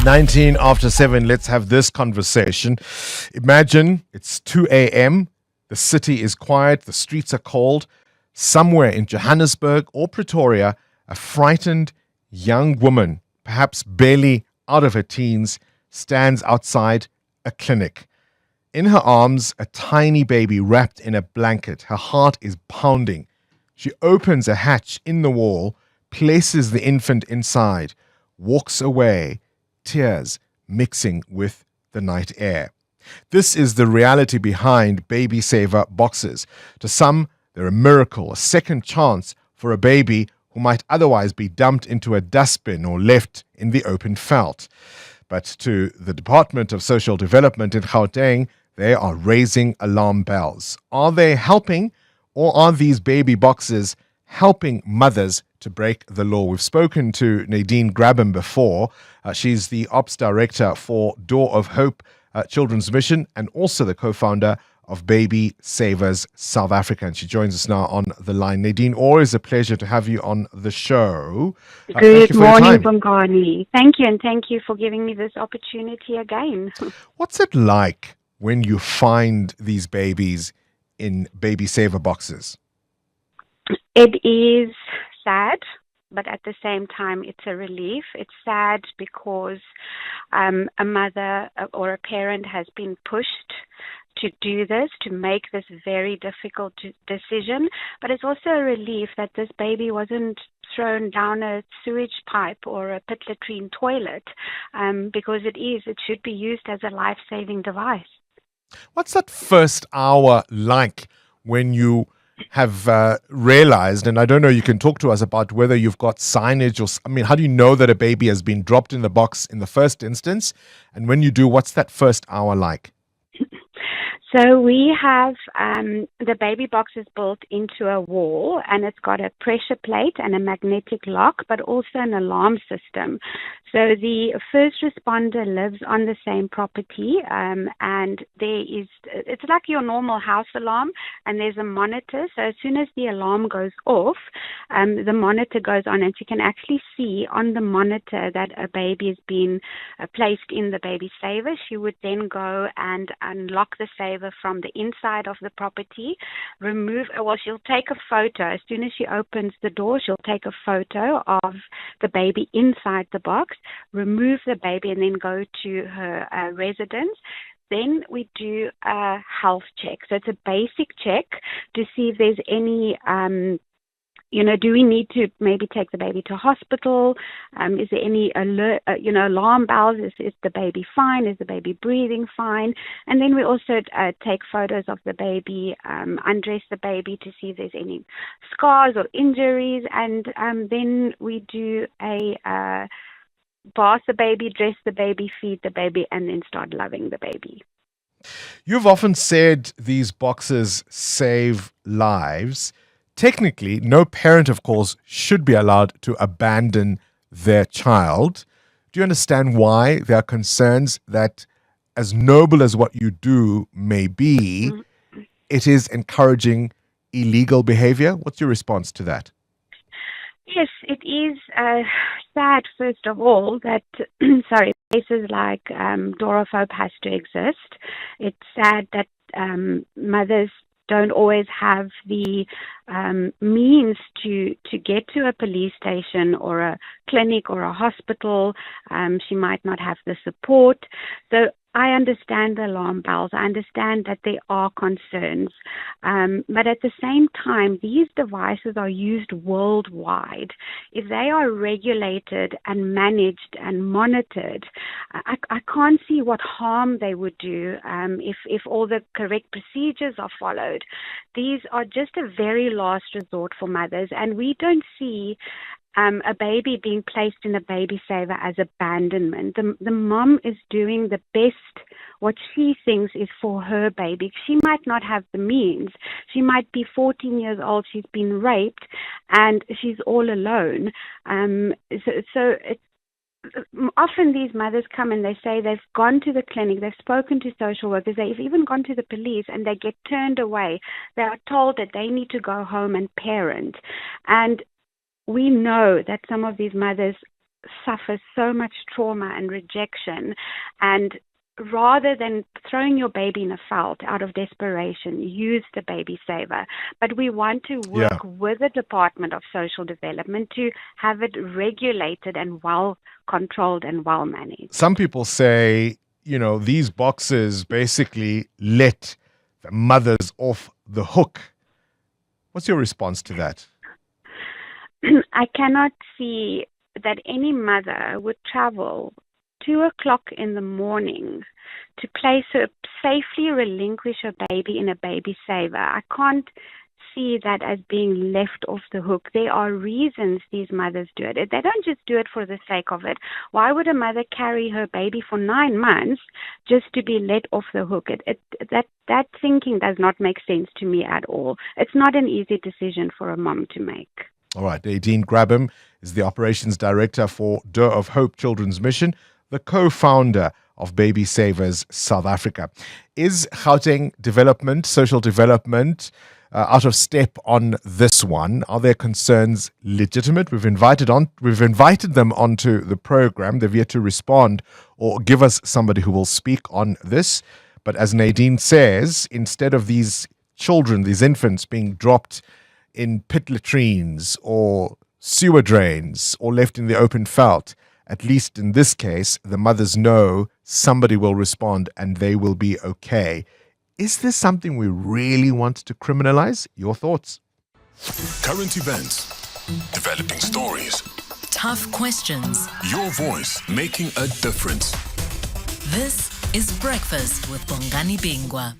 19 after 7, let's have this conversation. Imagine it's 2 a.m., the city is quiet, the streets are cold. Somewhere in Johannesburg or Pretoria, a frightened young woman, perhaps barely out of her teens, stands outside a clinic. In her arms, a tiny baby wrapped in a blanket. Her heart is pounding. She opens a hatch in the wall, places the infant inside, walks away, tears mixing with the night air. This is the reality behind baby saver boxes. To some, they're a miracle, a second chance for a baby who might otherwise be dumped into a dustbin or left in the open veldt. But to the Department of Social Development in Gauteng, they are raising alarm bells. Are they helping, or are these baby boxes helping mothers to break the law? We've spoken to Nadene Grabham before. She's the Ops Director for Door of Hope Children's Mission and also the co-founder of Baby Savers South Africa. And she joins us now on the line. Nadene, always a pleasure to have you on the show. Good morning, Bongani. Thank you, and thank you for giving me this opportunity again. What's it like when you find these babies in baby saver boxes? It is sad, but at the same time, it's a relief. It's sad because a mother or a parent has been pushed to do this, to make this very difficult decision. But it's also a relief that this baby wasn't thrown down a sewage pipe or a pit latrine toilet, because it should be used as a life-saving device. What's that first hour like when you have realized, and I don't know, you can talk to us about whether you've got signage or, how do you know that a baby has been dropped in the box in the first instance? And when you do, what's that first hour like? So we have the baby box is built into a wall, and it's got a pressure plate and a magnetic lock, but also an alarm system. So the first responder lives on the same property, and it's like your normal house alarm, and there's a monitor. So as soon as the alarm goes off, the monitor goes on, and you can actually see on the monitor that a baby has been placed in the baby saver. She would then go and unlock the saver from the inside of the property, she'll take a photo. As soon as she opens the door, she'll take a photo of the baby inside the box, remove the baby, and then go to her residence. Then we do a health check. So it's a basic check to see if there's any do we need to maybe take the baby to hospital? Is there any alarm bells? Is the baby fine? Is the baby breathing fine? And then we also take photos of the baby, undress the baby to see if there's any scars or injuries. And then we do a bath the baby, dress the baby, feed the baby, and then start loving the baby. You've often said these boxes save lives. Technically, no parent, of course, should be allowed to abandon their child. Do you understand why there are concerns that, as noble as what you do may be, it is encouraging illegal behavior? What's your response to that? Yes, it is sad, first of all, that places like Door of Hope has to exist. It's sad that mothers don't always have the means to get to a police station or a clinic or a hospital. She might not have the support. So I understand the alarm bells. I understand that there are concerns. But at the same time, these devices are used worldwide. If they are regulated and managed and monitored, I can't see what harm they would do if all the correct procedures are followed. These are just a very last resort for mothers, and we don't see a baby being placed in a baby saver as abandonment. The mom is doing the best what she thinks is for her baby. She might not have the means. She might be 14 years old, she's been raped, and she's all alone. So it's often these mothers come and they say they've gone to the clinic, they've spoken to social workers, they've even gone to the police, and they get turned away. They are told that they need to go home and parent. And we know that some of these mothers suffer so much trauma and rejection, and rather than throwing your baby in a felt out of desperation, use the baby saver. But we want to work with the Department of Social Development to have it regulated and well controlled and well managed. Some people say, these boxes basically let the mothers off the hook. What's your response to that? I cannot see that any mother would travel 2:00 in the morning to safely relinquish her baby in a baby saver. I can't see that as being left off the hook. There are reasons these mothers do it. They don't just do it for the sake of it. Why would a mother carry her baby for 9 months just to be let off the hook? That thinking does not make sense to me at all. It's not an easy decision for a mom to make. All right, Nadene Grabham is the Operations Director for Door of Hope Children's Mission, the co-founder of Baby Savers South Africa. Is Gauteng development, social development, out of step on this one? Are their concerns legitimate? We've invited them onto the program. They've yet to respond or give us somebody who will speak on this. But as Nadene says, instead of these children, these infants being dropped in pit latrines or sewer drains or left in the open veldt, at least in this case, the mothers know somebody will respond and they will be okay. Is this something we really want to criminalize? Your thoughts? Current events, developing stories, tough questions. Your voice making a difference. This is Breakfast with Bongani Bingwa.